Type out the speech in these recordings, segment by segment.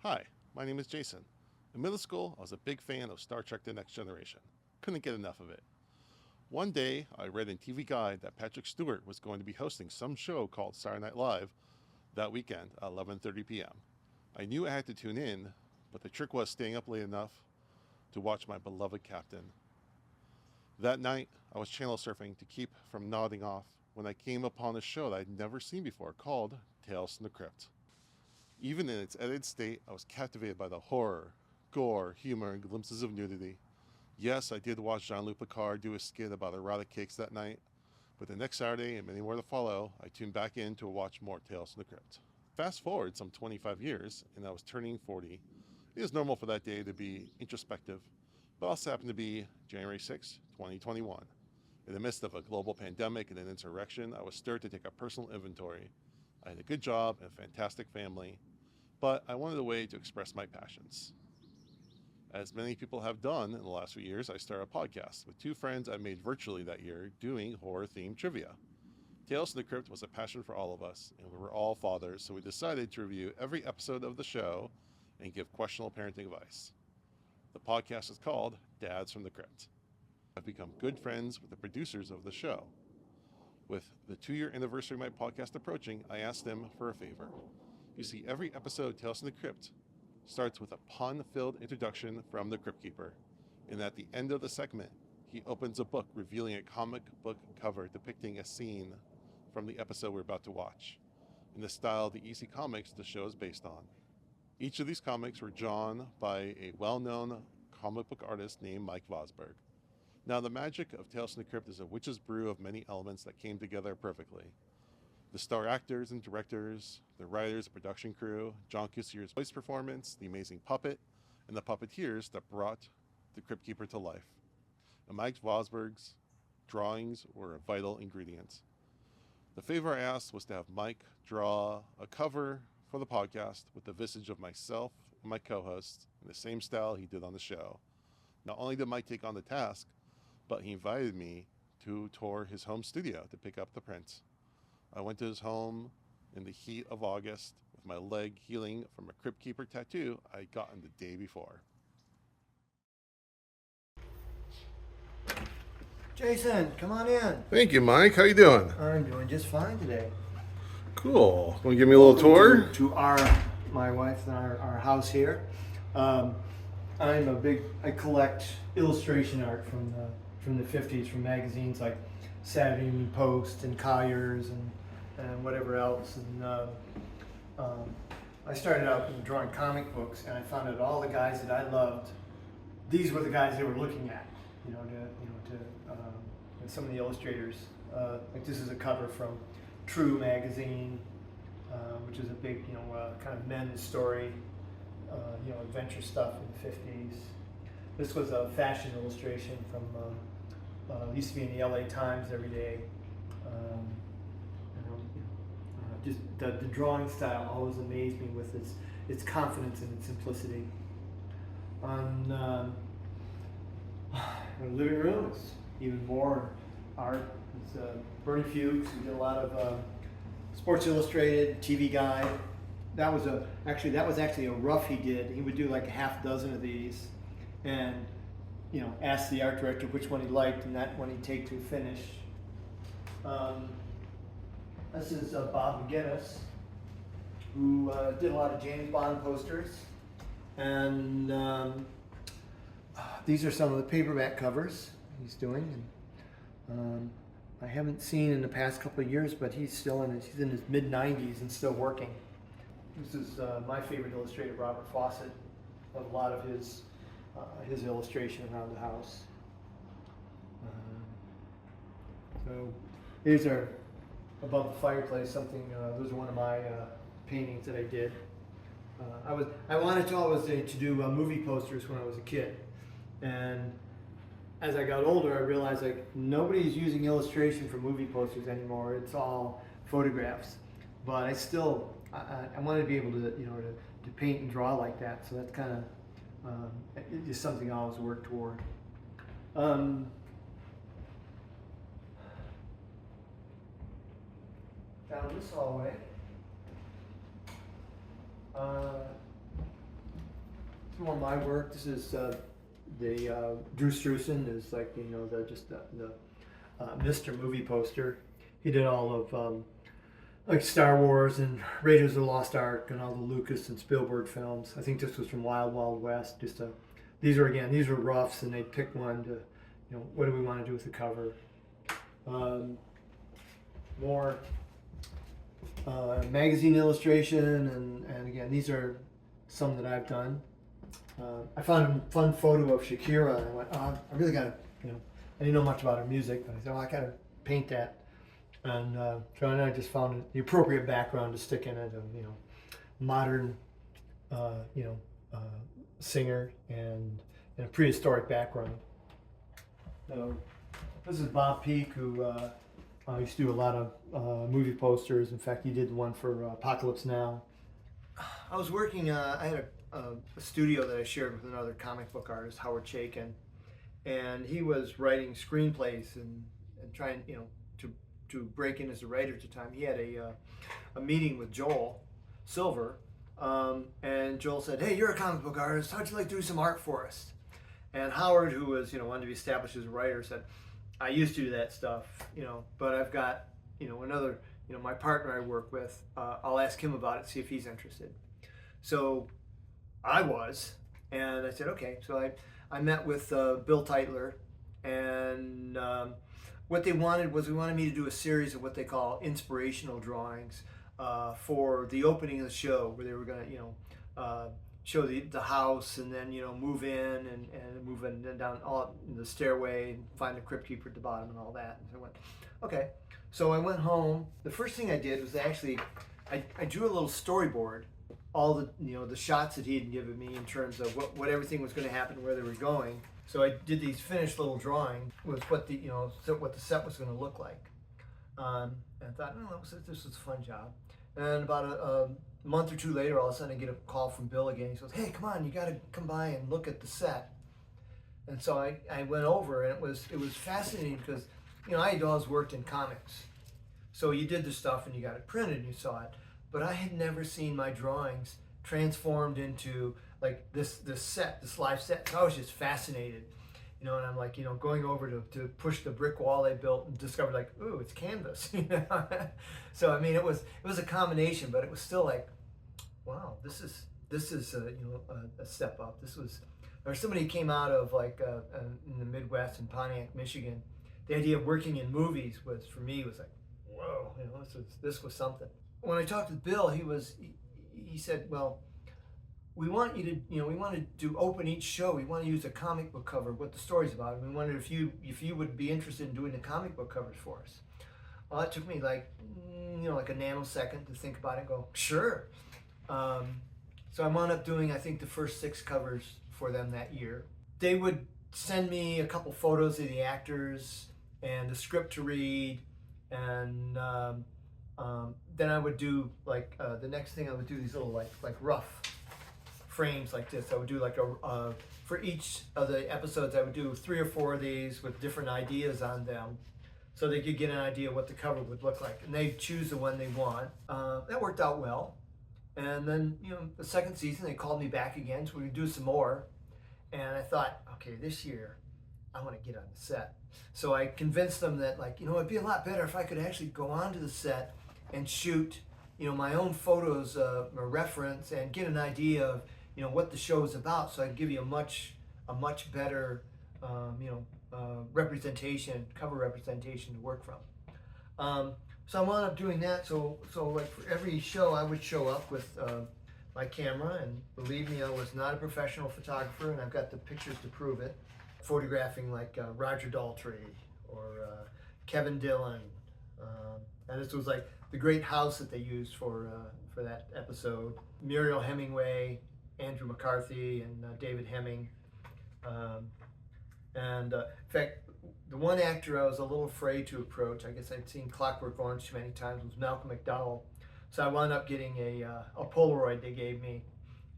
Hi, my name is Jason. In middle school, I was a big fan of Star Trek The Next Generation. Couldn't get enough of it. One day, I read in TV Guide that Patrick Stewart was going to be hosting some show called Saturday Night Live that weekend at 11:30 p.m. I knew I had to tune in, but the trick was staying up late enough to watch my beloved captain. That night, I was channel surfing to keep from nodding off when I came upon a show that I'd never seen before called Tales from the Crypt. Even in its edited state, I was captivated by the horror, gore, humor, and glimpses of nudity. Yes, I did watch Jean-Luc Picard do a skit about erotic cakes that night, but the next Saturday and many more to follow, I tuned back in to watch more Tales from the Crypt. Fast forward some 25 years, and I was turning 40. It is normal for that day to be introspective, but also happened to be January 6, 2021. In the midst of a global pandemic and an insurrection, I was stirred to take a personal inventory. I had a good job and a fantastic family, but I wanted a way to express my passions. As many people have done in the last few years, I started a podcast with two friends I made virtually that year doing horror-themed trivia. Tales from the Crypt was a passion for all of us, and we were all fathers, so we decided to review every episode of the show and give questionable parenting advice. The podcast is called Dads from the Crypt. I've become good friends with the producers of the show. With the 2-year anniversary of my podcast approaching, I asked them for a favor. You see, every episode of Tales from the Crypt starts with a pun-filled introduction from the Crypt Keeper, and at the end of the segment, he opens a book revealing a comic book cover depicting a scene from the episode we're about to watch, in the style of the EC Comics the show is based on. Each of these comics were drawn by a well-known comic book artist named Mike Vosburg. Now, the magic of Tales from the Crypt is a witch's brew of many elements that came together perfectly. The star actors and directors, the writers and production crew, John Cussier's voice performance, the amazing puppet, and the puppeteers that brought the Crypt Keeper to life. And Mike Vosburg's drawings were a vital ingredient. The favor I asked was to have Mike draw a cover for the podcast with the visage of myself and my co-host in the same style he did on the show. Not only did Mike take on the task, but he invited me to tour his home studio to pick up the print. I went to his home in the heat of August with my leg healing from a Crypt Keeper tattoo I'd gotten the day before. Jason, come on in. Thank you, Mike. How you doing? I'm doing just fine today. Cool. Want to give me a little tour? To my wife and our house here. I collect illustration art from the 50s, from magazines like Savage Evening Post and Collier's and whatever else. And I started out drawing comic books, and I found out all the guys that I loved, these were the guys they were looking at. And some of the illustrators. Like this is a cover from True magazine, which is a big, kind of men's story, adventure stuff in the 50s. This was a fashion illustration from, used to be in the LA Times every day. Just the drawing style always amazed me with its confidence and its simplicity. On the living room, it's even more art. It's Bernie Fuchs, who did a lot of Sports Illustrated, TV Guide. That was actually a rough he did. He would do like a half dozen of these, and ask the art director which one he liked, and that one he'd take to finish. This is Bob McGinnis, who did a lot of James Bond posters, and these are some of the paperback covers he's doing. And, I haven't seen in the past couple of years, but he's in his mid-90s and still working. This is my favorite illustrator, Robert Fawcett, of a lot of his illustration around the house. So these are above the fireplace. Those are one of my paintings that I did. I wanted to always to do movie posters when I was a kid, and as I got older, I realized like nobody's using illustration for movie posters anymore. It's all photographs. But I wanted to be able to to paint and draw like that. So that's kind of just something I always work toward. Down this hallway, more of my work. This is the Drew Struzan is like the Mr. Movie poster. He did all of like Star Wars and Raiders of the Lost Ark and all the Lucas and Spielberg films. I think this was from Wild Wild West. These were roughs, and they picked one to, what do we want to do with the cover? More magazine illustration, and again, these are some that I've done. I found a fun photo of Shakira, and I went, I really gotta, I didn't know much about her music, but I thought, I gotta paint that. And I just found the appropriate background to stick in it, modern, singer and a prehistoric background. So this is Bob Peak, who used to do a lot of movie posters. In fact, he did one for Apocalypse Now. I was working, I had a studio that I shared with another comic book artist, Howard Chaykin, and he was writing screenplays and trying, to break in as a writer at the time. He had a meeting with Joel Silver, and Joel said, "Hey, you're a comic book artist. How'd you like to do some art for us?" And Howard, who was, wanted to be established as a writer, said, "I used to do that stuff, but I've got, another, my partner I work with. I'll ask him about it, see if he's interested." So I was, and I said, okay. So I met with Bill Teitler, and what they wanted was, we wanted me to do a series of what they call inspirational drawings for the opening of the show, where they were going to, show the house, and then, move in and move in and down all the stairway and find the crypt keeper at the bottom and all that. And so I went, okay. So I went home. The first thing I did was I drew a little storyboard, all the, the shots that he had given me in terms of what everything was going to happen, where they were going. So I did these finished little drawings with what the, what the set was going to look like. And I thought, this was a fun job. And about a month or two later, all of a sudden I get a call from Bill again. He says, "Hey, come on, you got to come by and look at the set." And so I went over, and it was fascinating because, I had always worked in comics. So you did the stuff and you got it printed and you saw it. But I had never seen my drawings transformed into like this set, this live set. So I was just fascinated, and I'm like, going over to push the brick wall they built and discovered like, ooh, it's canvas. So I mean, it was a combination, but it was still like, wow, this is a step up. Or somebody came out of like in the Midwest in Pontiac, Michigan. The idea of working in movies for me was like, whoa, this was something. When I talked to Bill, he said, well, we want you to, we want to open each show. We want to use a comic book cover, what the story's about. And we wondered if you would be interested in doing the comic book covers for us. Well, it took me like a nanosecond to think about it and go, sure. So I wound up doing, I think, the first 6 covers for them that year. They would send me a couple photos of the actors and the script to read, and then I would do like the next thing I would do these little like rough frames like this. I would do like for each of the episodes I would do 3 or 4 of these with different ideas on them, so they could get an idea what the cover would look like, and they choose the one they want. That worked out well. And then the second season they called me back again, so we would do some more. And I thought, okay, this year I want to get on the set. So I convinced them that it'd be a lot better if I could actually go onto the set and shoot, my own photos, a reference, and get an idea of, what the show is about. So I'd give you a much better, representation, cover representation to work from. So I wound up doing that. So like for every show, I would show up with my camera, and believe me, I was not a professional photographer, and I've got the pictures to prove it. Photographing like Roger Daltrey or Kevin Dillon, and this was like the great house that they used for that episode. Muriel Hemingway, Andrew McCarthy, and David Hemming. In fact, the one actor I was a little afraid to approach, I guess I'd seen Clockwork Orange too many times, was Malcolm McDowell. So I wound up getting a Polaroid they gave me,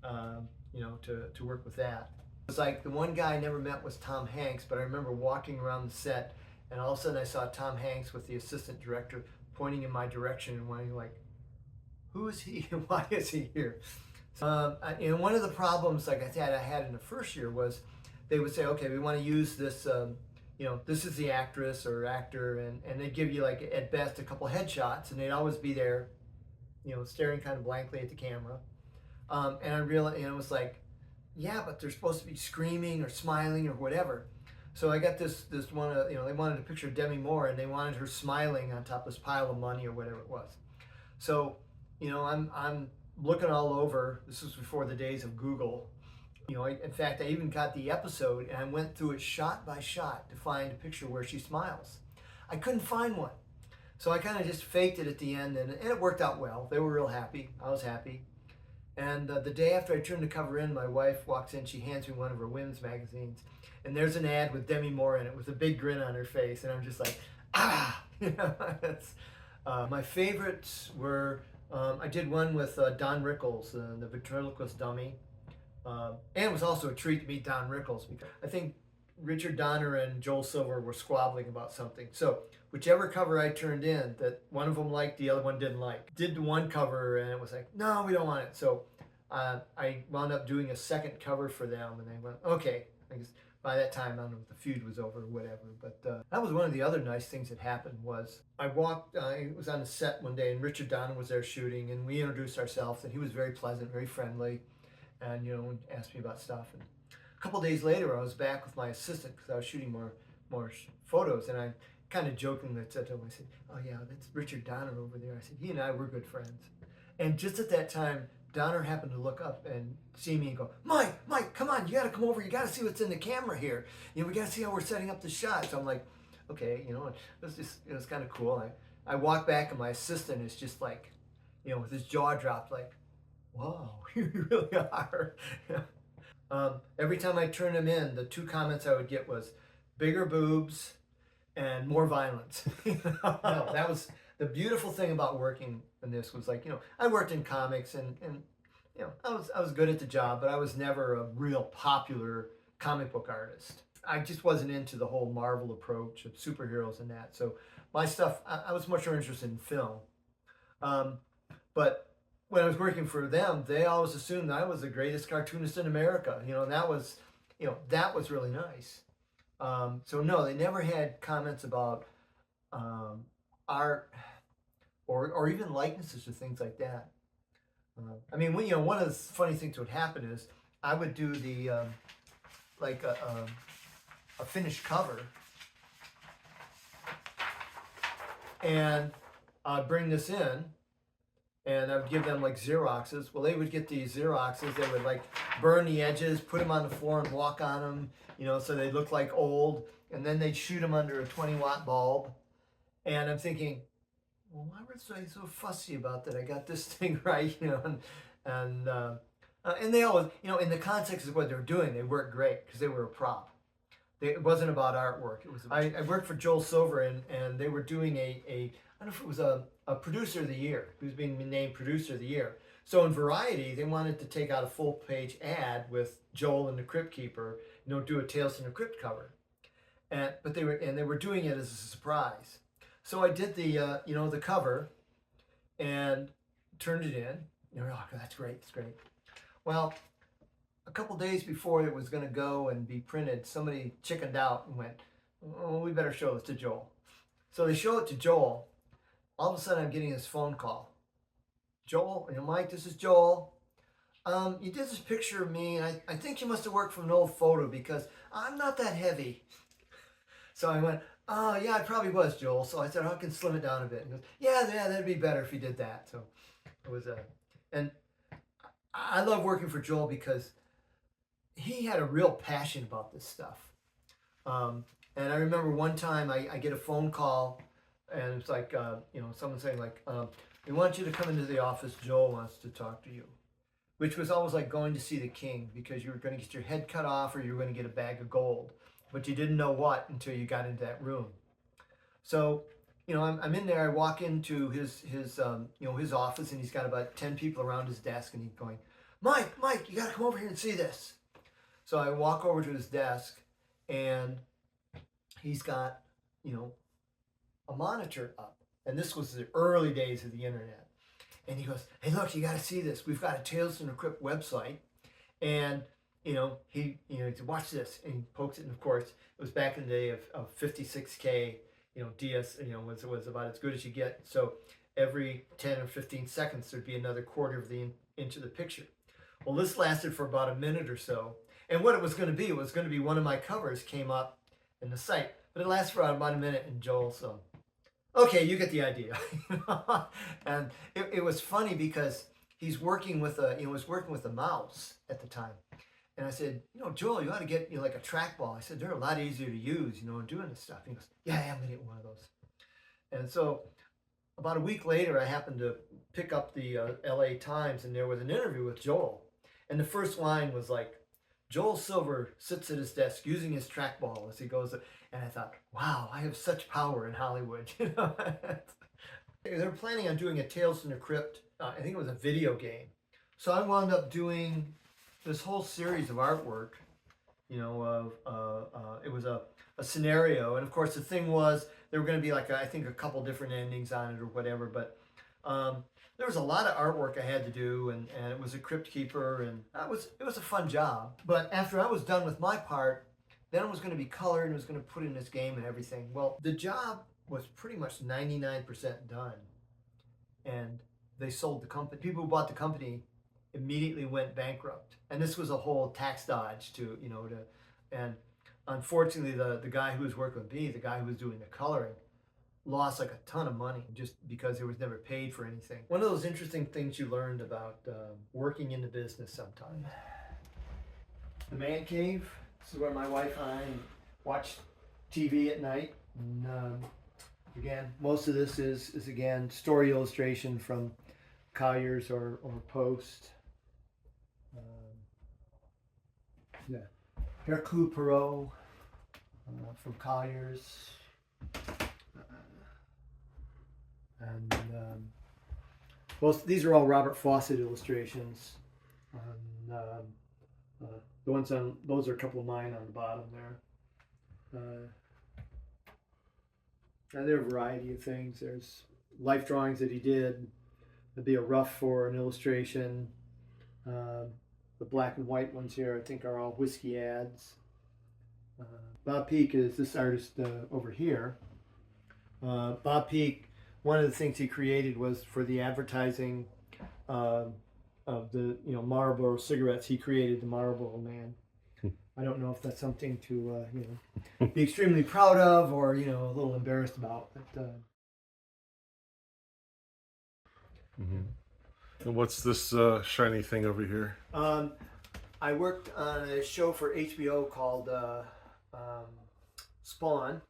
to work with that. It was like the one guy I never met was Tom Hanks, but I remember walking around the set, and all of a sudden I saw Tom Hanks with the assistant director pointing in my direction and wondering like, who is he and why is he here? And one of the problems, like I said, I had in the first year was they would say, okay, we want to use this, this is the actress or actor, and they'd give you like at best a couple headshots, and they'd always be there, staring kind of blankly at the camera. And I realized, it was like, yeah, but they're supposed to be screaming or smiling or whatever. So I got this one, they wanted a picture of Demi Moore, and they wanted her smiling on top of this pile of money or whatever it was. So, I'm looking all over. This was before the days of Google. In fact, I even got the episode and I went through it shot by shot to find a picture where she smiles. I couldn't find one. So I kind of just faked it at the end, and it worked out well. They were real happy. I was happy. And the day after I turned the cover in, my wife walks in. She hands me one of her women's magazines. And there's an ad with Demi Moore in it with a big grin on her face. And I'm just like, ah! My favorites were, I did one with Don Rickles, the ventriloquist dummy. And it was also a treat to meet Don Rickles, because I think Richard Donner and Joel Silver were squabbling about something. So whichever cover I turned in that one of them liked, the other one didn't like. Did the one cover and it was like, no, we don't want it. So I wound up doing a second cover for them, and they went, okay. I guess by that time, I don't know if the feud was over or whatever. But that was one of the other nice things that happened. Was I walked, it was on the set one day, and Richard Donner was there shooting, and we introduced ourselves, and he was very pleasant, very friendly, and asked me about stuff. And a couple days later, I was back with my assistant because I was shooting more photos, and I kind of jokingly said to him, I said, oh yeah, that's Richard Donner over there. I said, he and I were good friends. And just at that time, Donner happened to look up and see me and go, Mike, come on, you got to come over. You got to see what's in the camera here. We got to see how we're setting up the shot. So I'm like, okay, it was kind of cool. I walk back, and my assistant is just like, with his jaw dropped, like, whoa, you really are. Every time I turned him in, the two comments I would get was bigger boobs and more violence. No, that was the beautiful thing about working in this was like, I worked in comics and I was good at the job, but I was never a real popular comic book artist. I just wasn't into the whole Marvel approach of superheroes and that. So my stuff, I was much more interested in film. But when I was working for them, they always assumed I was the greatest cartoonist in America, and that was really nice. So no, they never had comments about art or even likenesses or things like that. One of the funny things that would happen is I would do the a finished cover, and I'd bring this in, and I would give them like Xeroxes. Well, they would get these Xeroxes. They would like burn the edges, put them on the floor, and walk on them, so they look like old. And then they'd shoot them under a 20-watt bulb. And I'm thinking, well, why were they so fussy about that? I got this thing right, and they always, in the context of what they were doing, they worked great because they were a prop. It wasn't about artwork. It was. I worked for Joel Silver, and they were doing I don't know if it was a producer of the year. He was being named producer of the year. So in Variety, they wanted to take out a full-page ad with Joel and the Crypt Keeper, do a Tales from the Crypt cover, but they were doing it as a surprise. So I did the cover, and turned it in. Oh, that's great, it's great. Well, a couple days before it was going to go and be printed, somebody chickened out and went, oh, we better show this to Joel. So they show it to Joel. All of a sudden, I'm getting this phone call. Joel, Mike, this is Joel. You did this picture of me, and I think you must have worked from an old photo because I'm not that heavy. So I went, oh, yeah, I probably was, Joel. So I said, I can slim it down a bit. And he goes, yeah, that'd be better if you did that. So it was and I love working for Joel because he had a real passion about this stuff. And I remember one time I get a phone call, and it's like, someone saying like, we want you to come into the office. Joel wants to talk to you, which was always like going to see the king because you were going to get your head cut off or you were going to get a bag of gold, but you didn't know what until you got into that room. So, I'm in there. I walk into his office, and he's got about 10 people around his desk, and he's going, Mike, you got to come over here and see this. So I walk over to his desk, and he's got, a monitor up. And this was the early days of the internet. And he goes, hey, look, you got to see this. We've got a Tales from the Crypt website. And, he said, watch this. And he pokes it. And of course, it was back in the day of 56K, DS, was about as good as you get. So every 10 or 15 seconds, there'd be another quarter of the inch of the picture. Well, this lasted for about a minute or so. And what it was going to be, one of my covers came up in the site. But it lasted for about a minute. And Joel, so, okay, you get the idea. And it was funny because he's working with a mouse at the time. And I said, Joel, you ought to get like a trackball. I said, they're a lot easier to use, in doing this stuff. And he goes, yeah, I'm going to get one of those. And so about a week later, I happened to pick up the LA Times, and there was an interview with Joel. And the first line was like, Joel Silver sits at his desk using his trackball as he goes. And I thought, wow, I have such power in Hollywood. They're planning on doing a Tales from the Crypt. I think it was a video game. So I wound up doing this whole series of artwork, it was a scenario. And of course, the thing was, there were going to be I think a couple different endings on it or whatever. But there was a lot of artwork I had to do, and it was a crypt keeper, and it was a fun job. But after I was done with my part, then it was going to be colored and it was going to put in this game and everything. Well, the job was pretty much 99% done. And they sold the company. People who bought the company immediately went bankrupt. And this was a whole tax dodge and unfortunately the guy who was working with me, the guy who was doing the coloring, lost like a ton of money just because he was never paid for anything. One of those interesting things you learned about working in the business sometimes. The man cave. This is where my wife and I watch TV at night. And again, most of this is again story illustration from Collier's or Post. Hercule Poirot from Collier's. And these are all Robert Fawcett illustrations. The ones on those are a couple of mine on the bottom there. And there are a variety of things. There's life drawings that he did. There'd be a rough for an illustration. The black and white ones here, I think, are all whiskey ads. Bob Peak is this artist over here. Bob Peak, one of the things he created was for the advertising of the Marlboro cigarettes. He created the Marlboro Man. I don't know if that's something to be extremely proud of or a little embarrassed about. But, And what's this shiny thing over here? I worked on a show for HBO called Spawn,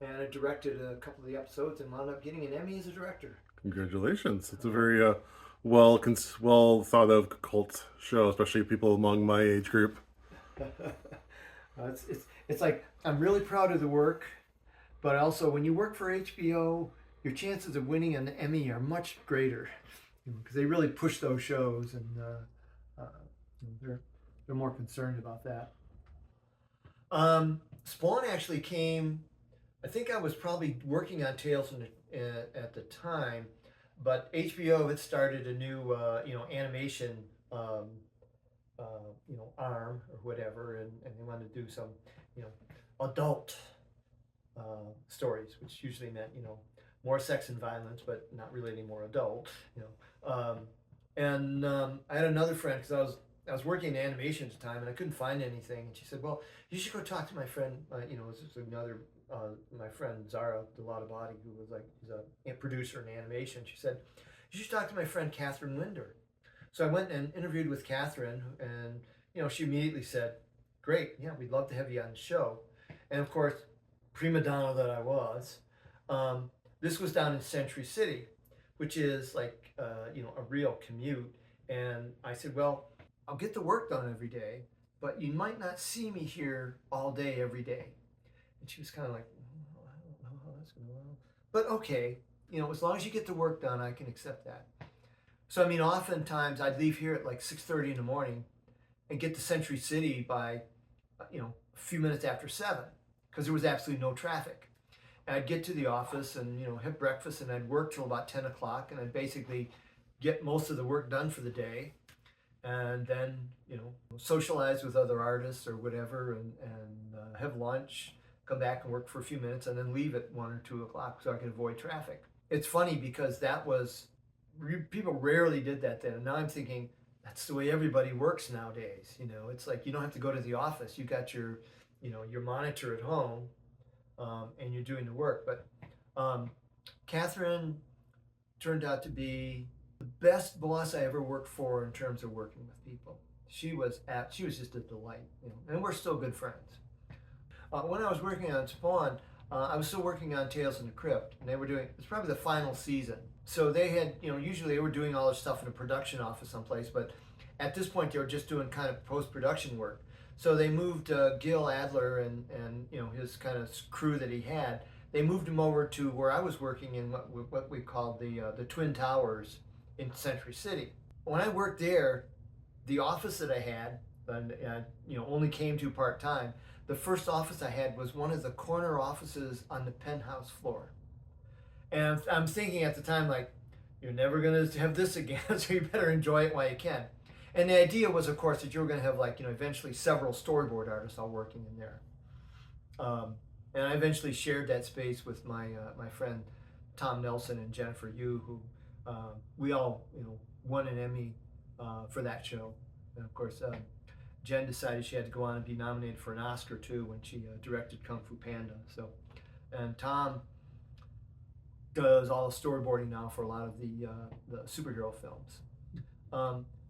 and I directed a couple of the episodes and wound up getting an Emmy as a director. Congratulations! It's a very well thought of cult show, especially people among my age group. It's like I'm really proud of the work, but also when you work for HBO, your chances of winning an Emmy are much greater because they really push those shows, and they're more concerned about that. Spawn actually came. I think I was probably working on Tales at the time, but HBO had started a new animation arm or whatever, and they wanted to do some adult stories, which usually meant more sex and violence, but not really any more adult. And I had another friend because I was working in animation at the time and I couldn't find anything, and she said, "Well, you should go talk to my friend." This is another my friend Zara Delotta-Body, who was he's a producer in animation. She said, "You should talk to my friend Catherine Linder." So I went and interviewed with Catherine, and she immediately said, "Great, yeah, we'd love to have you on the show." And of course, prima donna that I was, this was down in Century City, which is a real commute. And I said, "Well, I'll get the work done every day, but you might not see me here all day every day." And she was kind of like, "I don't know how that's going to work. But okay, as long as you get the work done, I can accept that." So, oftentimes I'd leave here at 6:30 in the morning and get to Century City by, a few minutes after 7, because there was absolutely no traffic. And I'd get to the office and, have breakfast, and I'd work till about 10 o'clock, and I'd basically get most of the work done for the day, and then socialize with other artists or whatever, and have lunch, come back and work for a few minutes, and then leave at 1 or 2 o'clock so I can avoid traffic. It's funny because that was, people rarely did that then, and now I'm thinking that's the way everybody works nowadays. It's like you don't have to go to the office. You got your your monitor at home, and you're doing the work. But Catherine turned out to be the best boss I ever worked for in terms of working with people. She was just a delight, and we're still good friends. When I was working on Spawn, I was still working on Tales in the Crypt, and it's probably the final season. So they had, usually they were doing all this stuff in a production office someplace, but at this point they were just doing kind of post-production work. So they moved Gil Adler and his kind of crew that he had. They moved him over to where I was working in what we called the Twin Towers in Century City. When I worked there, the office that I had, and only came to part-time, the first office I had was one of the corner offices on the penthouse floor. And I'm thinking at the time, like, you're never going to have this again, so you better enjoy it while you can. And the idea was, of course, that you were going to have, like, eventually several storyboard artists all working in there. And I eventually shared that space with my friend Tom Nelson and Jennifer Yu, who we all, won an Emmy for that show. And of course, Jen decided she had to go on and be nominated for an Oscar too when she directed Kung Fu Panda. So, and Tom does all the storyboarding now for a lot of the superhero films.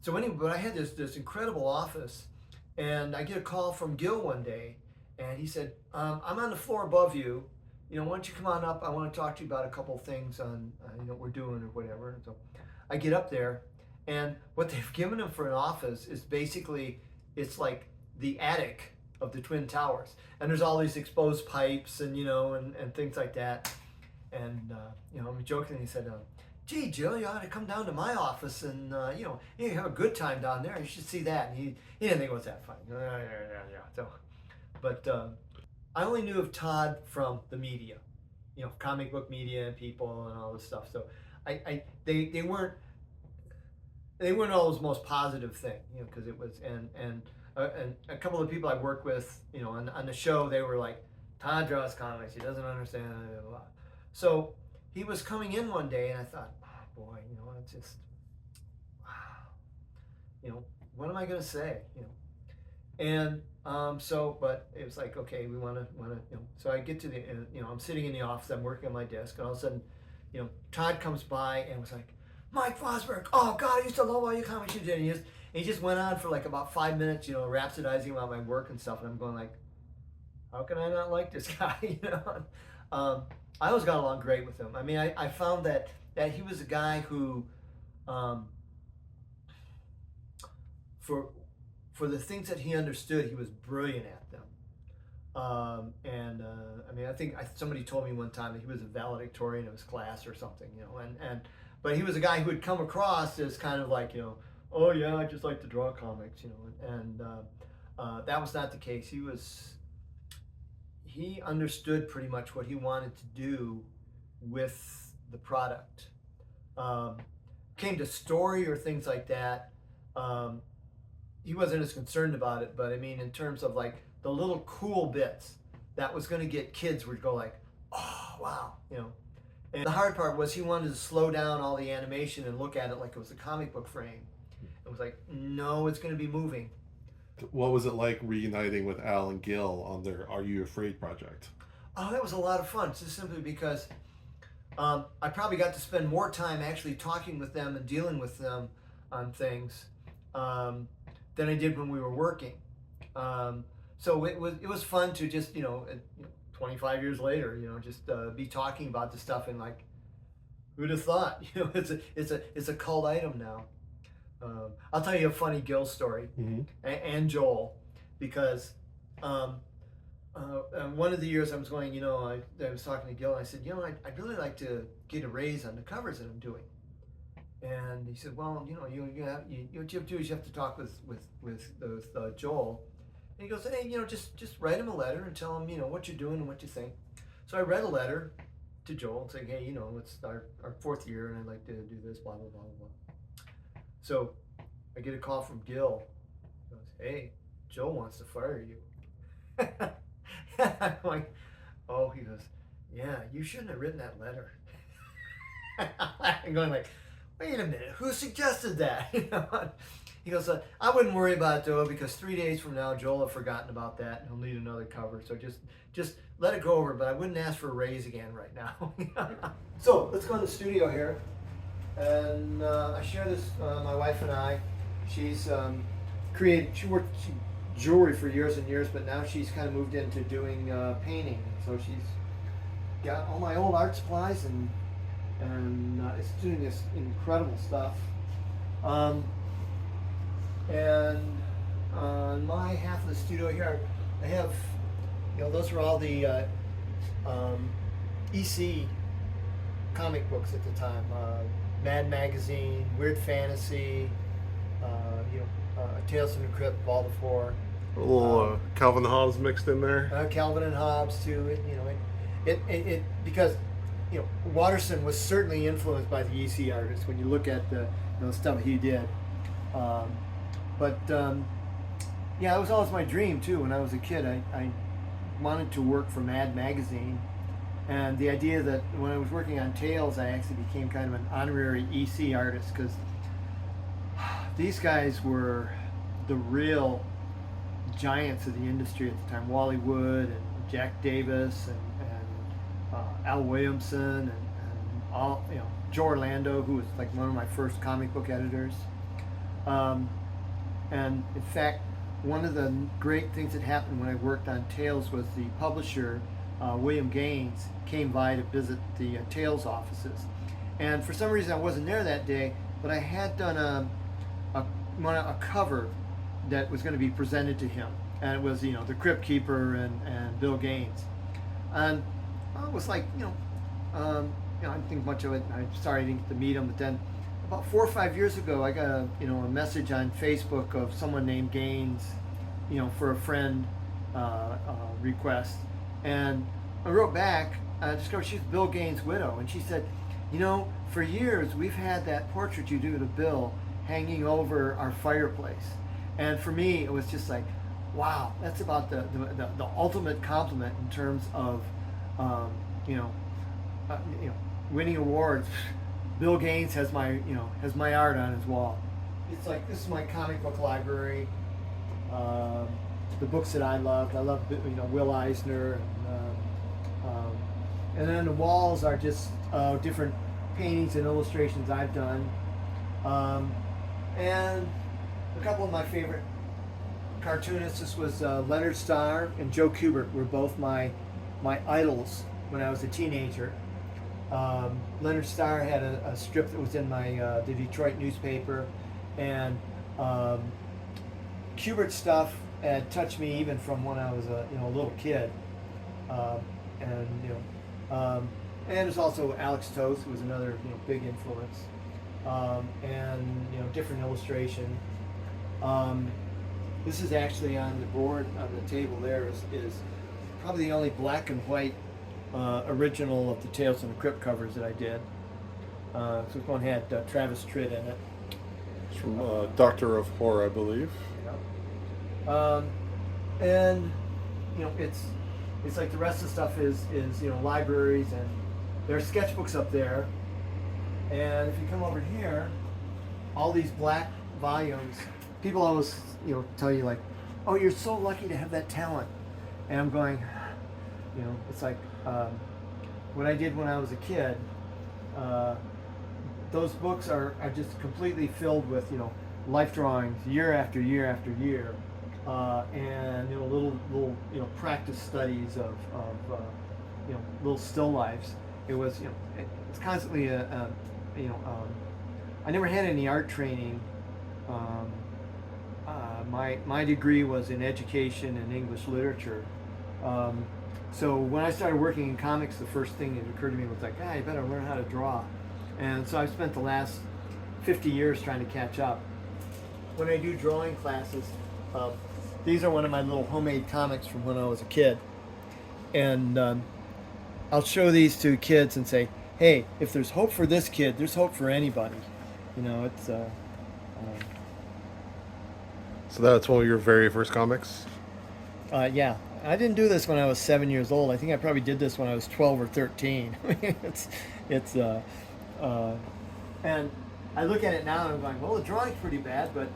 So anyway, but I had this incredible office, and I get a call from Gil one day, and he said, "I'm on the floor above you. Why don't you come on up? I want to talk to you about a couple things on what we're doing or whatever." And so I get up there, and what they've given him for an office is basically, it's like the attic of the Twin Towers, and there's all these exposed pipes and and things like that. And I'm joking. He said, "Gee, Jill, you ought to come down to my office and you have a good time down there. You should see that." And he didn't think it was that funny. Yeah. So, but I only knew of Todd from the media, comic book media and people and all this stuff. So they weren't always the most positive thing, because it was and a couple of people I worked with, on the show, they were like, "Todd draws comics. He doesn't understand." Blah, blah, blah. So he was coming in one day, and I thought, "Oh boy, it's just, wow, what am I going to say?" And but it was like, okay, we want to, So I get to the, I'm sitting in the office, I'm working on my desk, and all of a sudden, Todd comes by and was like, "Mike Vosburg, oh God, I used to love all your comics you did." And he just went on for like about 5 minutes, rhapsodizing about my work and stuff, and I'm going like, how can I not like this guy? I always got along great with him. I mean, I found that he was a guy who, for the things that he understood, he was brilliant at them. I mean, I think somebody told me one time that he was a valedictorian of his class or something, but he was a guy who would come across as kind of like, "Oh yeah, I just like to draw comics," and that was not the case. He understood pretty much what he wanted to do with the product. Came to story or things like that, he wasn't as concerned about it, but I mean, in terms of like the little cool bits that was going to get kids would go like, "Oh wow," And the hard part was he wanted to slow down all the animation and look at it like it was a comic book frame. It was like, no, it's going to be moving. What was it like reuniting with Al and Gil on their Are You Afraid project? Oh, that was a lot of fun, just simply because I probably got to spend more time actually talking with them and dealing with them on things than I did when we were working. So it was fun to just 25 years later, just be talking about the stuff, and like, who'd have thought? It's a cult item now. I'll tell you a funny Gil story, and Joel, because one of the years I was going, I was talking to Gil, and I said, I'd really like to get a raise on the covers that I'm doing. And he said, "Well, what you have to do is you have to talk with Joel." And he goes, "Hey, just write him a letter and tell him, what you're doing and what you think." So I read a letter to Joel saying, "Hey, it's our 4th year, and I'd like to do this, blah blah blah blah." So I get a call from Gil. He goes, "Hey, Joe wants to fire you." I'm like, "Oh," he goes, "Yeah, you shouldn't have written that letter." I'm going like, "Wait a minute, who suggested that?" He goes, "I wouldn't worry about it, Joe, because 3 days from now, Joel will have forgotten about that, and he'll need another cover. So just let it go over. But I wouldn't ask for a raise again right now." So let's go in the studio here, and I share this. My wife and I. She's She worked jewelry for years and years, but now she's kind of moved into doing painting. So she's got all my old art supplies and it's doing this incredible stuff. And on my half of the studio here, I have, those are all the EC comic books at the time. Mad Magazine, Weird Fantasy, Tales from the Crypt, Vault of Horror. A little Calvin Hobbes mixed in there. Calvin and Hobbes too. It because Watterson was certainly influenced by the EC artists when you look at the stuff he did. It was always my dream too. When I was a kid, I wanted to work for Mad Magazine, and the idea that when I was working on Tales, I actually became kind of an honorary EC artist, because these guys were the real giants of the industry at the time. Wally Wood and Jack Davis and Al Williamson and all, Joe Orlando, who was like one of my first comic book editors. And in fact, one of the great things that happened when I worked on Tales was the publisher, William Gaines, came by to visit the Tales offices. And for some reason I wasn't there that day, but I had done a cover that was going to be presented to him. And it was, the Crypt Keeper and Bill Gaines. And I was like, I didn't think much of it. I'm sorry I didn't get to meet him. But then about 4 or 5 years ago, I got a message on Facebook of someone named Gaines, for a friend request. And I wrote back, I discovered she's Bill Gaines' widow. And she said, for years we've had that portrait you do to Bill hanging over our fireplace. And for me, it was just like, wow, that's about the ultimate compliment in terms of, winning awards. Bill Gaines has my art on his wall. It's like, this is my comic book library. The books that I loved. I love, Will Eisner, and then the walls are just different paintings and illustrations I've done, and a couple of my favorite cartoonists. This was Leonard Starr and Joe Kubert were both my idols when I was a teenager. Leonard Starr had a strip that was in the Detroit newspaper, and Kubert's stuff had touched me even from when I was a little kid, and there's also Alex Toth, who was another big influence, and different illustration. This is actually on the board on the table. There is probably the only black and white original of the Tales from the Crypt covers that I did. So this one had Travis Tritt in it. It's from Doctor of Horror, I believe. Yeah. And it's like the rest of the stuff is libraries, and there are sketchbooks up there. And if you come over here, all these black volumes, people always tell you like, oh, you're so lucky to have that talent. And I'm going, it's like what I did when I was a kid. Those books are just completely filled with life drawings year after year after year, and little practice studies of little still lifes. It was it's constantly I never had any art training. My degree was in education and English literature. So when I started working in comics, the first thing that occurred to me was like, you better learn how to draw. And so I've spent the last 50 years trying to catch up. When I do drawing classes, these are one of my little homemade comics from when I was a kid. And I'll show these to kids and say, hey, if there's hope for this kid, there's hope for anybody. It's So that's one of your very first comics? Yeah, I didn't do this when I was 7 years old. I think I probably did this when I was 12 or 13. It's uh, and I look at it now and I'm going, well, the drawing's pretty bad, but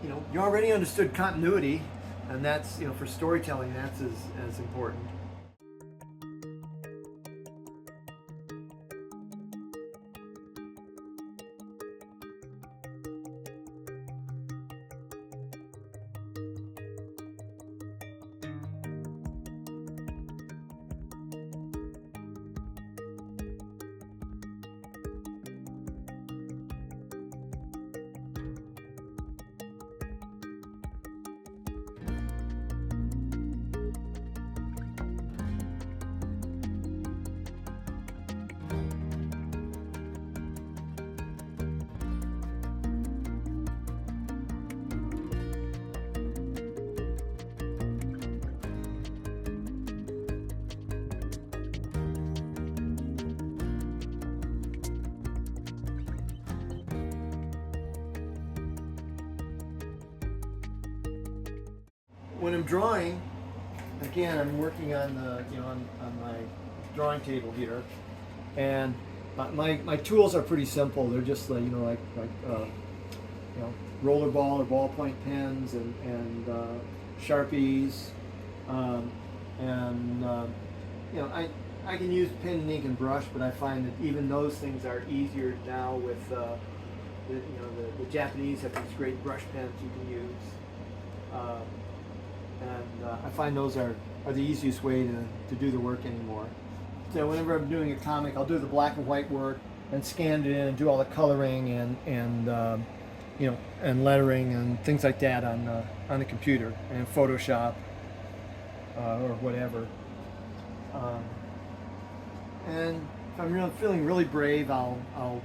you already understood continuity, and that's for storytelling, that's as important. When I'm drawing, again, I'm working on the on my drawing table here, and my tools are pretty simple. They're just like rollerball or ballpoint pens and Sharpies, and I can use pen and ink and brush, but I find that even those things are easier now with the Japanese have these great brush pens you can use. And I find those are the easiest way to do the work anymore. So whenever I'm doing a comic, I'll do the black and white work and scan it in and do all the coloring and lettering and things like that on the computer and Photoshop or whatever. And if I'm feeling really brave, I'll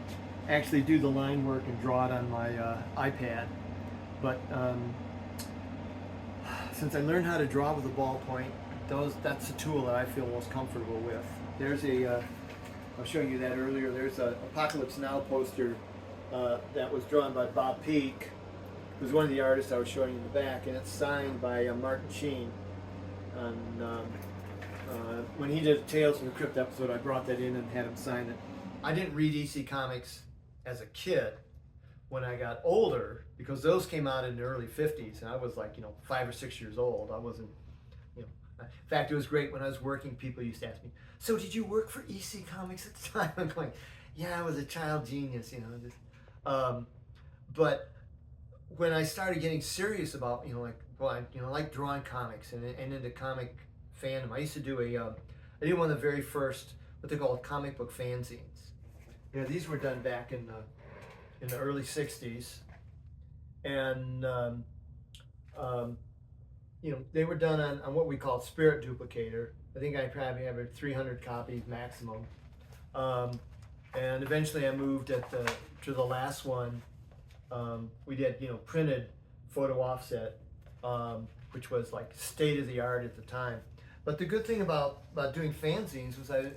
actually do the line work and draw it on my iPad. But since I learned how to draw with a ballpoint, that's the tool that I feel most comfortable with. There's I was showing you that earlier. There's a Apocalypse Now poster that was drawn by Bob Peak, who's one of the artists I was showing you in the back, and it's signed by Martin Sheen. And when he did a Tales from the Crypt episode, I brought that in and had him sign it. I didn't read EC Comics as a kid. When I got older, because those came out in the early 50s, and I was like 5 or 6 years old. I wasn't, in fact, it was great when I was working. People used to ask me, "So did you work for EC Comics at the time?" I'm going, "Yeah, I was a child genius, But when I started getting serious about like drawing comics and into comic fandom, I used to do I did one of the very first what they call comic book fanzines. These were done back in the early 60s, and they were done on what we call Spirit Duplicator. I think I probably have 300 copies maximum, and eventually I moved to the last one. We did printed photo offset, which was like state of the art at the time. But the good thing about doing fanzines was I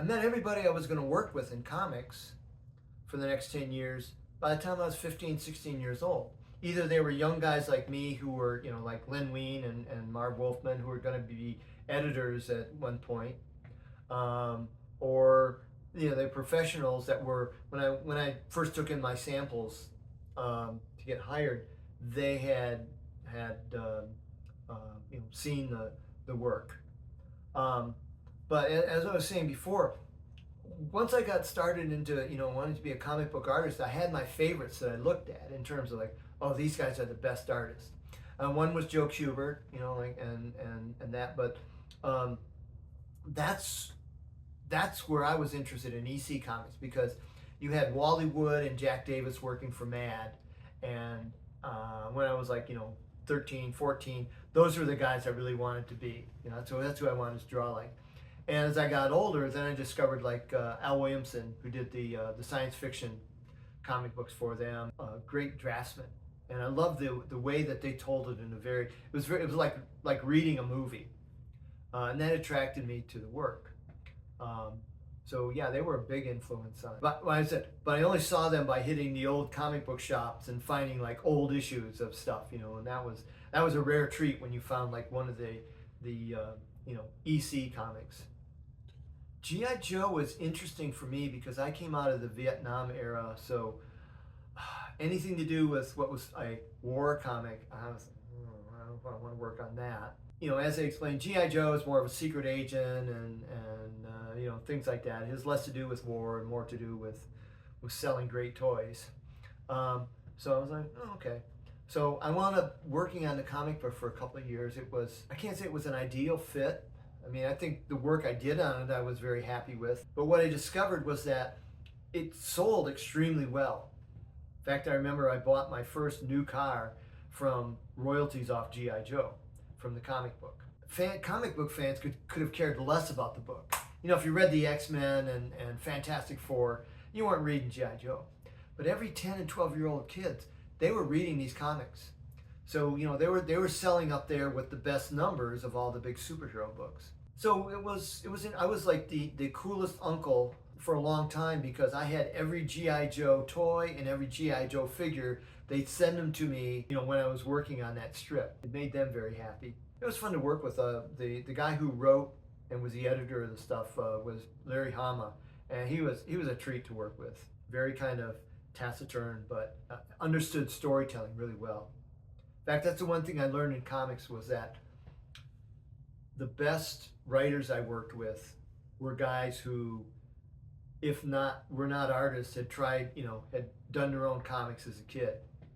met everybody I was going to work with in comics for the next 10 years by the time I was 15, 16 years old. Either they were young guys like me who were, like Len Wein and Marv Wolfman, who were going to be editors at one point, or they're professionals that were, when I first took in my samples to get hired, they had seen the work. But as I was saying before, once I got started into wanting to be a comic book artist, I had my favorites that I looked at in terms of these guys are the best artists. One was Joe Kubert, and that, but that's where I was interested in EC Comics, because you had Wally Wood and Jack Davis working for Mad, and when I was 13, 14, those were the guys I really wanted to be. That's who I wanted to draw like. And as I got older, then I discovered Al Williamson, who did the science fiction comic books for them. Great draftsman, and I loved the way that they told it in it was like reading a movie, and that attracted me to the work. So yeah, they were a big influence on. But like I said, but I only saw them by hitting the old comic book shops and finding like old issues of stuff, you know, and that was a rare treat when you found like one of the EC comics. G.I. Joe was interesting for me because I came out of the Vietnam era, so anything to do with what was a war comic, I was I don't know if I want to work on that. You know, as I explained, G.I. Joe is more of a secret agent and things like that. It has less to do with war and more to do with selling great toys. So I was like, oh, okay. So I wound up working on the comic book for a couple of years. I can't say it was an ideal fit. I mean, I think the work I did on it, I was very happy with. But what I discovered was that it sold extremely well. In fact, I remember I bought my first new car from royalties off G.I. Joe from the comic book. Comic book fans could have cared less about the book. You know, if you read the X-Men and Fantastic Four, you weren't reading G.I. Joe. But every 10 and 12-year-old kids, they were reading these comics. So, you know, they were selling up there with the best numbers of all the big superhero books. So I was like the coolest uncle for a long time because I had every G.I. Joe toy and every G.I. Joe figure. They'd send them to me, you know, when I was working on that strip. It made them very happy. It was fun to work with. The guy who wrote and was the editor of the stuff was Larry Hama, and he was a treat to work with. Very kind of taciturn, but understood storytelling really well. In fact, that's the one thing I learned in comics was that the best writers I worked with were guys who, if not were not artists, had tried, you know, had done their own comics as a kid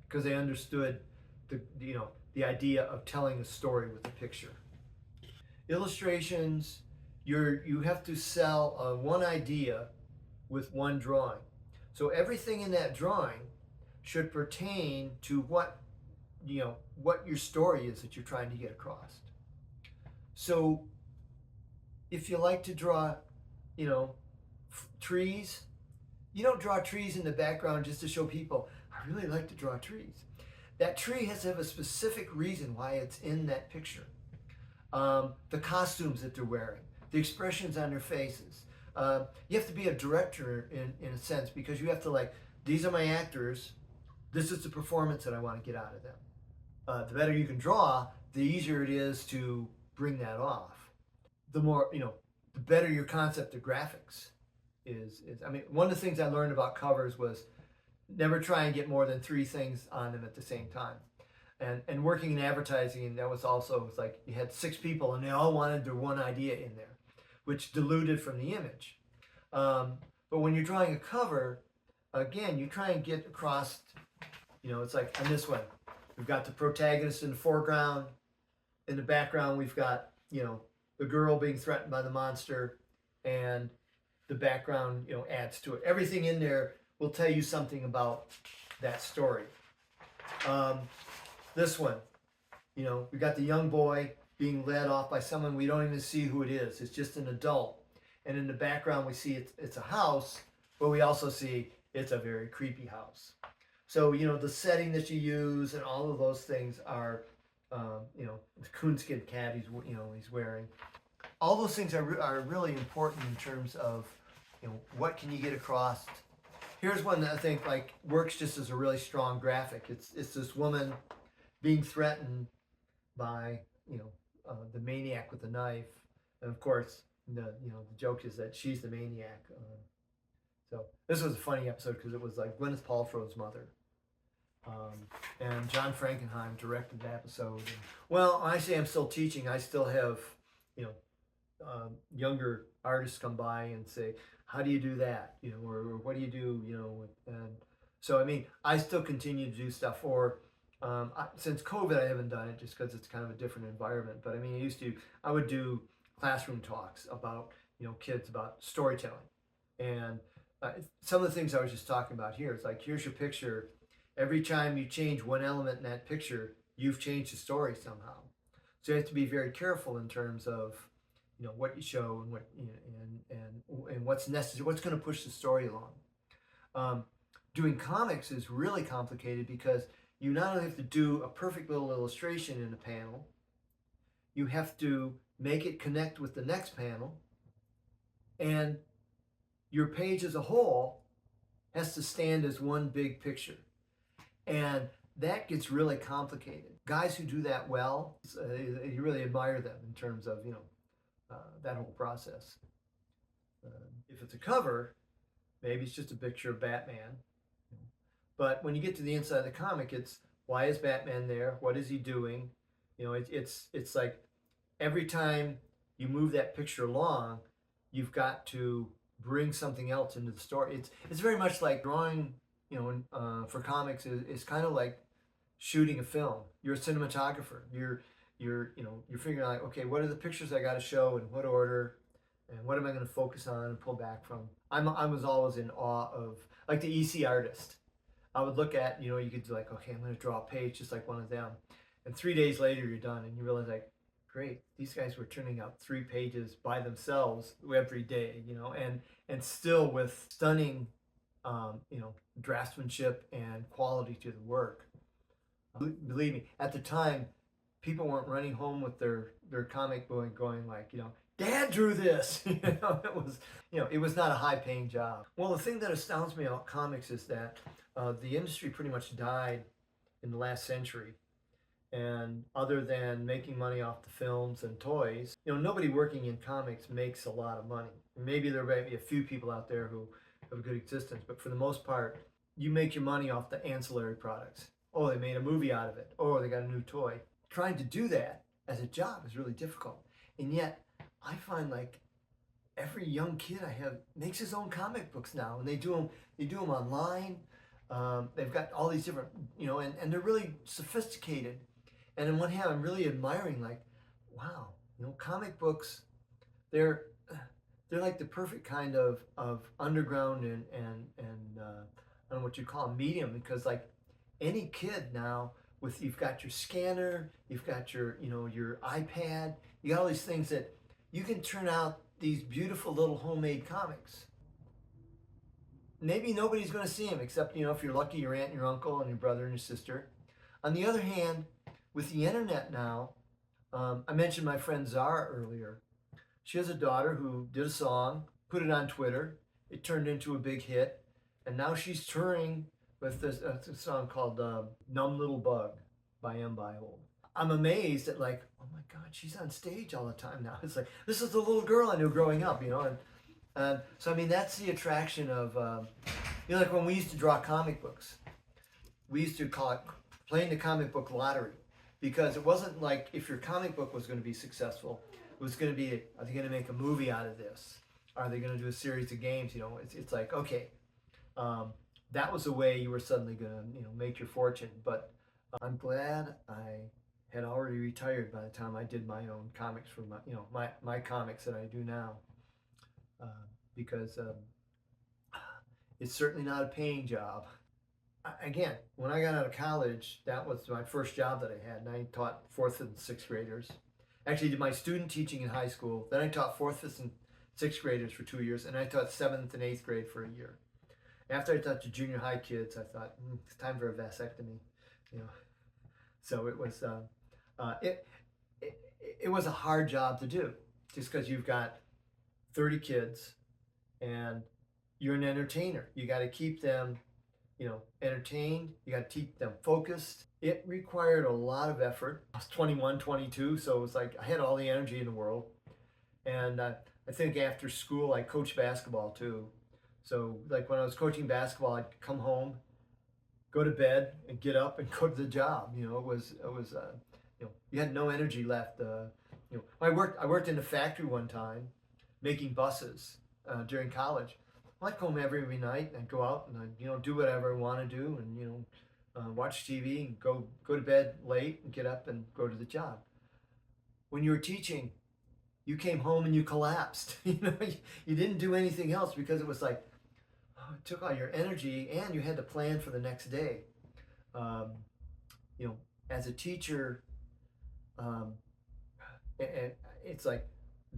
because they understood the idea of telling a story with a picture. Illustrations, you have to sell one idea with one drawing. So everything in that drawing should pertain to what your story is that you're trying to get across. So if you like to draw, you know, trees, you don't draw trees in the background just to show people, I really like to draw trees. That tree has to have a specific reason why it's in that picture. The costumes that they're wearing, the expressions on their faces. You have to be a director in a sense because you have to like, these are my actors, this is the performance that I want to get out of them. The better you can draw, the easier it is to bring that off. The more, you know, the better your concept of graphics is. I mean, one of the things I learned about covers was never try and get more than 3 things on them at the same time. And working in advertising, that was also, it's like you had 6 people and they all wanted their one idea in there, which diluted from the image. But when you're drawing a cover, again, you try and get across, you know, it's like on this one, we've got the protagonist in the foreground. In the background, we've got, you know, the girl being threatened by the monster, and the background, you know, adds to it. Everything in there will tell you something about that story. This one, you know, we got the young boy being led off by someone we don't even see who it is. It's just an adult. And in the background, we see it's a house, but we also see it's a very creepy house. So, you know, the setting that you use and all of those things are, you know, the coonskin cat he's wearing. All those things are really important in terms of, you know, what can you get across. Here's one that I think like works just as a really strong graphic. It's this woman being threatened by, you know, the maniac with the knife, and of course the joke is that she's the maniac. So this was a funny episode because it was like Gwyneth Paltrow's mother, and John Frankenheim directed the episode. And, well, I say I'm still teaching. I still have, you know, younger artists come by and say, how do you do that? You know, or what do you do? You know, and so I mean, I still continue to do stuff. Or since COVID, I haven't done it just because it's kind of a different environment. But I mean, I would do classroom talks about, you know, kids about storytelling. And some of the things I was just talking about here, it's like, here's your picture. Every time you change one element in that picture, you've changed the story somehow. So you have to be very careful in terms of, you know, what you show and what, you know, and what's necessary, what's going to push the story along. Doing comics is really complicated because you not only have to do a perfect little illustration in a panel, you have to make it connect with the next panel, and your page as a whole has to stand as one big picture. And that gets really complicated. Guys who do that well, you really admire them in terms of, that whole process. If it's a cover, maybe it's just a picture of Batman. But when you get to the inside of the comic, it's why is Batman there? What is he doing? It's like every time you move that picture along, you've got to bring something else into the story. It's very much like drawing, for comics is kind of like shooting a film. You're a cinematographer. You're figuring out, okay, what are the pictures I got to show in what order, and what am I going to focus on and pull back from? I was always in awe of like the EC artist. I would look at, you could do like, okay, I'm going to draw a page just like one of them, and 3 days later you're done, and you realize like, great, these guys were turning out 3 pages by themselves every day, and still with stunning, draftsmanship and quality to the work. Believe me, at the time, people weren't running home with their comic book going like, Dad drew this. It was not a high-paying job. Well, the thing that astounds me about comics is that the industry pretty much died in the last century. And other than making money off the films and toys, nobody working in comics makes a lot of money. Maybe there may be a few people out there who have a good existence, but for the most part, you make your money off the ancillary products. Oh, they made a movie out of it. Oh, they got a new toy. Trying to do that as a job is really difficult. And yet, I find like every young kid I have makes his own comic books now, and they do them online. They've got all these different, and they're really sophisticated. And on one hand, I'm really admiring, like, wow, comic books, they're like the perfect kind of underground and I don't know what you call them, medium, because like any kid now, you've got your scanner, you've got your your iPad, you got all these things that you can turn out these beautiful little homemade comics. Maybe nobody's going to see them except if you're lucky, your aunt and your uncle and your brother and your sister. On the other hand, with the internet now, I mentioned my friend Zara earlier. She has a daughter who did a song, put it on Twitter. It turned into a big hit. And now she's touring with this song called Numb Little Bug by M. Old. I'm amazed at like, oh my God, she's on stage all the time now. It's like, this is the little girl I knew growing up, And so, I mean, that's the attraction of, like when we used to draw comic books, we used to call it playing the comic book lottery. Because it wasn't like if your comic book was going to be successful, it was going to be, are they going to make a movie out of this? Are they going to do a series of games? It's like, okay, that was the way you were suddenly going to, make your fortune. But I'm glad I had already retired by the time I did my own comics for my comics that I do now. Because it's certainly not a paying job. Again, when I got out of college, that was my first job that I had, and I taught 4th and 6th graders. Actually, did my student teaching in high school. Then I taught 4th, 5th, and 6th graders for 2 years, and I taught 7th and 8th grade for a year. After I taught the junior high kids, I thought, it's time for a vasectomy, So it was it was a hard job to do, just because you've got 30 kids, and you're an entertainer. You got to keep them entertained. You got to keep them focused. It required a lot of effort. I was 21, 22, so it was like I had all the energy in the world. And I think after school, I coached basketball too. So like when I was coaching basketball, I'd come home, go to bed, and get up and go to the job. It was you had no energy left. I worked in a factory one time, making buses during college. I'd come home every night and go out and I'd, do whatever I want to do and watch TV and go to bed late and get up and go to the job. When you were teaching, you came home and you collapsed. You didn't do anything else because it was like, it took all your energy and you had to plan for the next day. As a teacher, it's like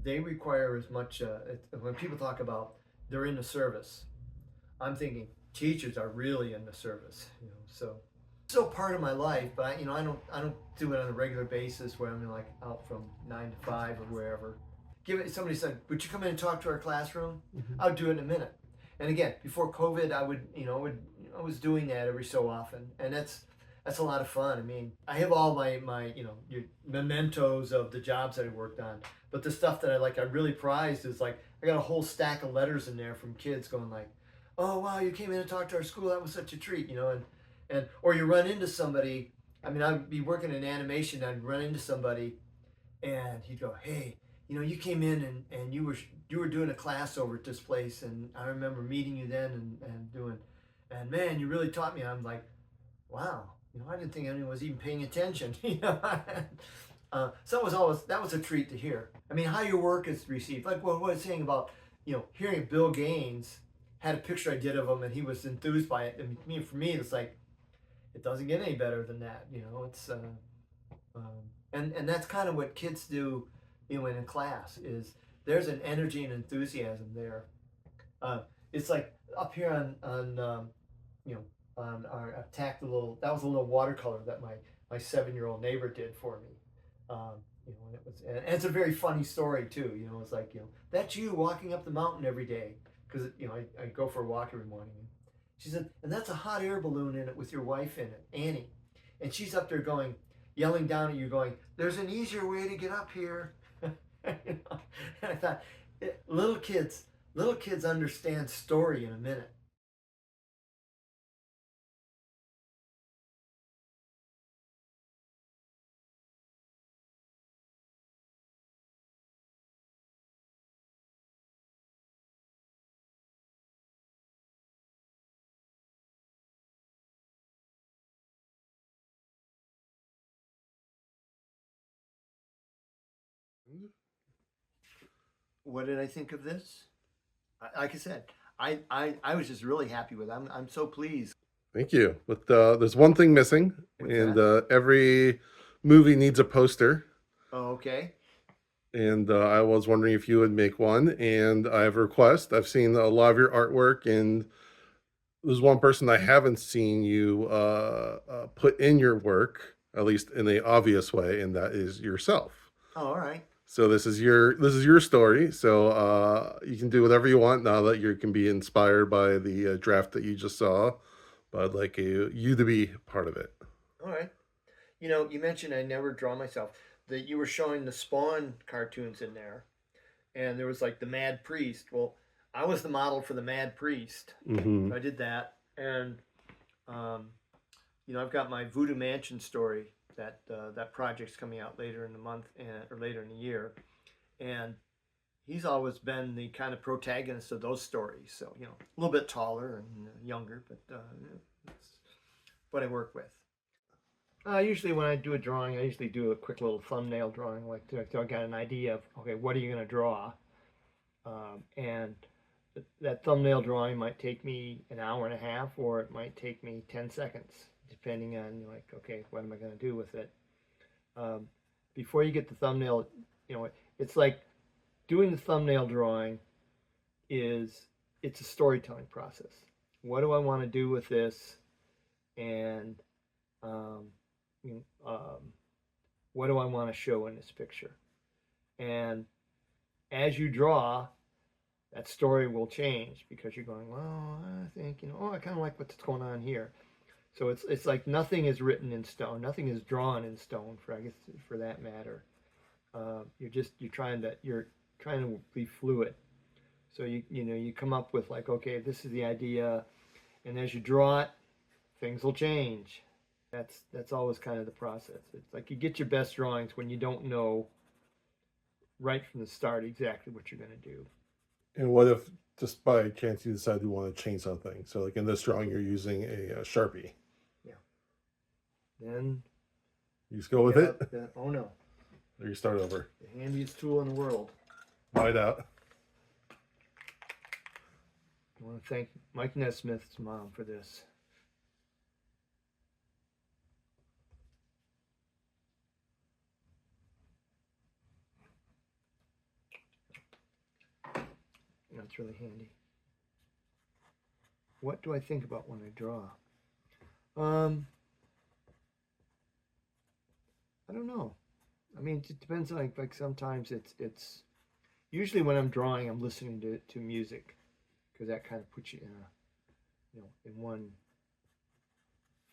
they require as much. When people talk about they're in the service, I'm thinking teachers are really in the service. So still part of my life, but I don't do it on a regular basis where I'm like out from 9 to 5 or wherever. Somebody said, would you come in and talk to our classroom? Mm-hmm. I'll do it in a minute. And again, before COVID, I was doing that every so often, and that's a lot of fun. I mean, I have all my your mementos of the jobs that I worked on, but the stuff that I really prized is like I got a whole stack of letters in there from kids going like, "Oh wow, you came in and talked to our school. That was such a treat," and or you run into somebody. I mean, I'd be working in animation. I'd run into somebody, and he'd go, "Hey, you came in and you were doing a class over at this place, and I remember meeting you then and doing, and man, you really taught me." I'm like, wow, I didn't think anyone was even paying attention. So that was a treat to hear. I mean, how your work is received, like what I was saying about hearing Bill Gaines had a picture I did of him and he was enthused by it. And for me, it's like it doesn't get any better than that. It's and that's kind of what kids do, in class is there's an energy and enthusiasm there. It's like up here on on our attack the little that was a little watercolor that my 7-year-old neighbor did for me. And it was and it's a very funny story too. It's like that's you walking up the mountain every day because I go for a walk every morning. She said, and that's a hot air balloon in it with your wife in it, Annie, and she's up there going, yelling down at you, going, "There's an easier way to get up here." And I thought, little kids understand story in a minute. What did I think of this? Like I said, I was just really happy with it. I'm so pleased. Thank you. But there's one thing missing, What's and that? every movie needs a poster. Oh, okay. And I was wondering if you would make one. And I have a request. I've seen a lot of your artwork, and there's one person I haven't seen you put in your work, at least in a obvious way, and that is yourself. Oh, all right. So this is your story. So you can do whatever you want now that you can be inspired by the draft that you just saw. But I'd like you to be part of it. All right. You mentioned I never draw myself. That you were showing the Spawn cartoons in there, and there was like the Mad Priest. Well, I was the model for the Mad Priest. Mm-hmm. So I did that, and um, I've got my Voodoo Mansion story that project's coming out later in the month or later in the year, and he's always been the kind of protagonist of those stories. So a little bit taller and younger, but that's what I work with. Usually when I do a drawing, I usually do a quick little thumbnail drawing, like to I got an idea of okay, what are you going to draw, and that thumbnail drawing might take me an hour and a half, or it might take me 10 seconds, depending on like okay, what am I going to do with it. Um, Before you get the thumbnail, it's like doing the thumbnail drawing is it's a storytelling process. What do I want to do with this, and um, what do I want to show in this picture? And as you draw, that story will change because you're going, well, I think, oh, I kind of like what's going on here. So it's like nothing is written in stone, nothing is drawn in stone for I guess for that matter. You're trying to be fluid. So you come up with like, okay, this is the idea, and as you draw it, things will change. That's always kind of the process. It's like you get your best drawings when you don't know right from the start exactly what you're going to do. And what if just by chance you decide you want to change something? So like in this drawing, you're using a Sharpie. Yeah. Then You just go with it, oh no, or you start over. the handiest tool in the world. White out. I want to thank Mike Nesmith's mom for this. That's really handy. What do I think about when I draw? I don't know. I mean, it depends. Like sometimes it's usually when I'm drawing, I'm listening to music. because that kind of puts you in a, you know, in one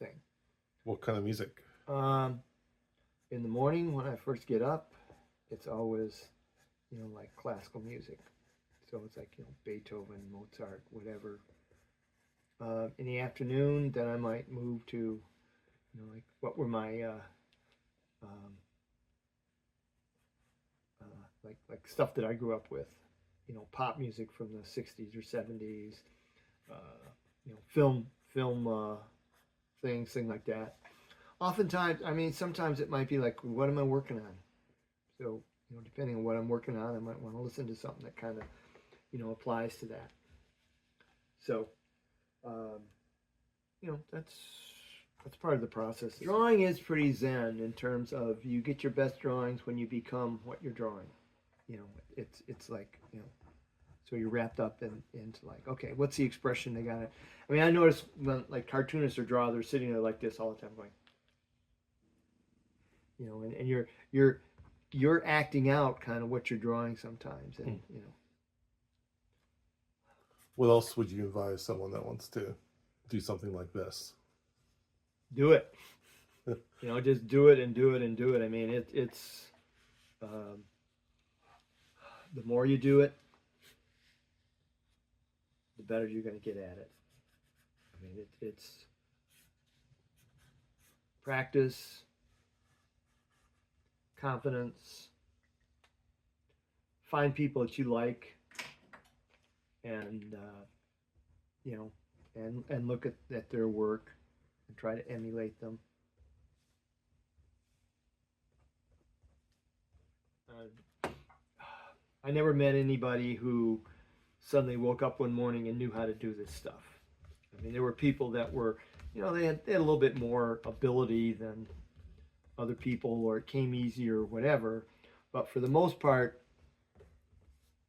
thing. What kind of music? In the morning when I first get up, it's always, you know, like classical music. So it's like, you know, Beethoven, Mozart, whatever. In the afternoon, then I might move to, you know, like what were my like stuff that I grew up with, you know, pop music from the '60s or '70s, you know, film things like that. Oftentimes, I mean, sometimes it might be like, what am I working on? So, you know, depending on what I'm working on, I might want to listen to something that kind of, you know, applies to that. So, you know, that's part of the process. Drawing is pretty zen in terms of you get your best drawings when you become what you're drawing. You know, it's like, you know, so you're wrapped up into like, okay, what's the expression they got? I mean, I notice when like cartoonists or draw, they're sitting there like this all the time going, you know, and you're acting out kind of what you're drawing sometimes, and you know. What else would you advise someone that wants to do something like this? Do it. You know, just do it and do it and do it. I mean, it's the more you do it, the better you're going to get at it. I mean, it's practice, confidence, find people that you like, and you know, and look at their work and try to emulate them. I never met anybody who suddenly woke up one morning and knew how to do this stuff. I mean, there were people that were, you know, they had a little bit more ability than other people, or it came easy or whatever. But for the most part,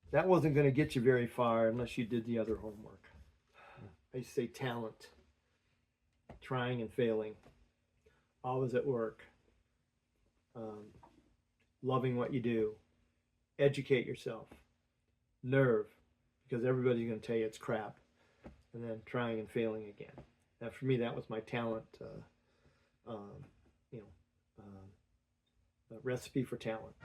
that wasn't going to get you very far unless you did the other homework. I used to say talent, trying and failing, always at work, loving what you do, educate yourself, nerve, because everybody's going to tell you it's crap, and then trying and failing again. Now, for me, that was my talent, you know, recipe for talent.